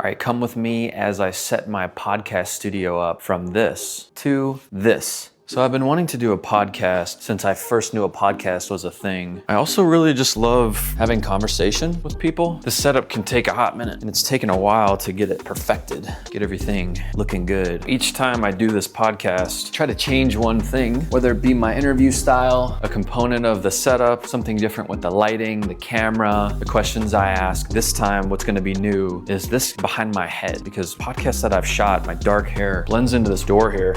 All right, come with me as I set my podcast studio up from this to this. So I've been wanting to do a podcast since I first knew a podcast was a thing. I also really just love having conversation with people. The setup can take a hot minute, and it's taken a while to get it perfected, get everything looking good. Each time I do this podcast, try to change one thing, whether it be my interview style, a component of the setup, something different with the lighting, the camera, the questions I ask. This time, what's gonna be new is this behind my head, because podcasts that I've shot, my dark hair blends into this door here,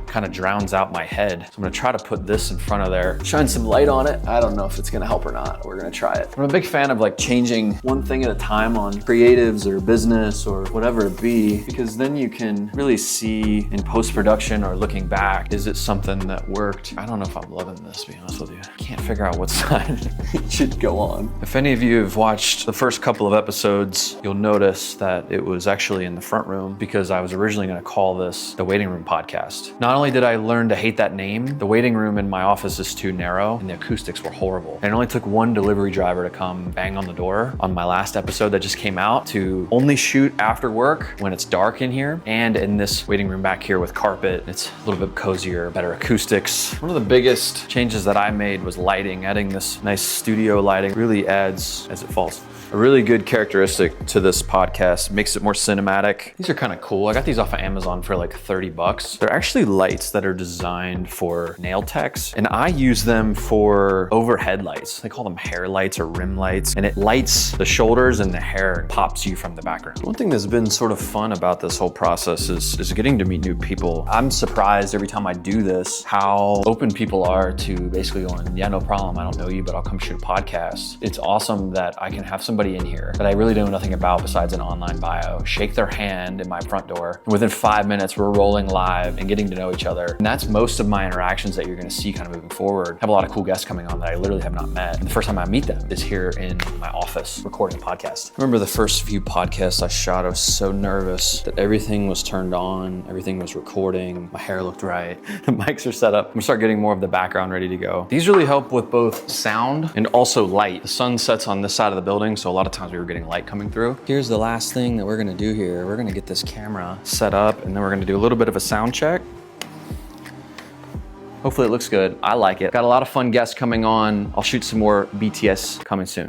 kind of drowns out my head. So I'm gonna try to put this in front of there, shine some light on it. I don't know if it's gonna help or not. We're gonna try it. I'm a big fan of like changing one thing at a time on creatives or business or whatever it be, because then you can really see in post-production or looking back, is it something that worked? I don't know if I'm loving this, to be honest with you. I can't figure out what side it should go on. If any of you have watched the first couple of episodes, you'll notice that it was actually in the front room because I was originally gonna call this the Waiting Room Podcast. Not only did I learn to hate that name, the waiting room in my office is too narrow and the acoustics were horrible. And it only took one delivery driver to come bang on the door on my last episode that just came out to only shoot after work when it's dark in here and in this waiting room back here with carpet. It's a little bit cozier, better acoustics. One of the biggest changes that I made was lighting. Adding this nice studio lighting really adds, as it falls, a really good characteristic to this podcast, makes it more cinematic. These are kind of cool. I got these off of Amazon for like 30 bucks. They're actually lights that are designed for nail techs, and I use them for overhead lights. They call them hair lights or rim lights, and it lights the shoulders and the hair and pops you from the background. One thing that's been sort of fun about this whole process is getting to meet new people. I'm surprised every time I do this how open people are to basically going, yeah, no problem, I don't know you, but I'll come shoot a podcast. It's awesome that I can have somebody in here that I really know nothing about besides an online bio, shake their hand in my front door, and within 5 minutes we're rolling live and getting to know each other. And that's most of my interactions that you're gonna see kind of moving forward. I have a lot of cool guests coming on that I literally have not met. And the first time I meet them is here in my office recording a podcast. I remember the first few podcasts I shot, I was so nervous that everything was turned on, everything was recording, my hair looked right, the mics are set up. I'm gonna start getting more of the background ready to go. These really help with both sound and also light. The sun sets on this side of the building, so a lot of times we were getting light coming through. Here's the last thing that we're gonna do here. We're gonna get this camera set up and then we're gonna do a little bit of a sound check. Hopefully it looks good. I like it. Got a lot of fun guests coming on. I'll shoot some more BTS coming soon.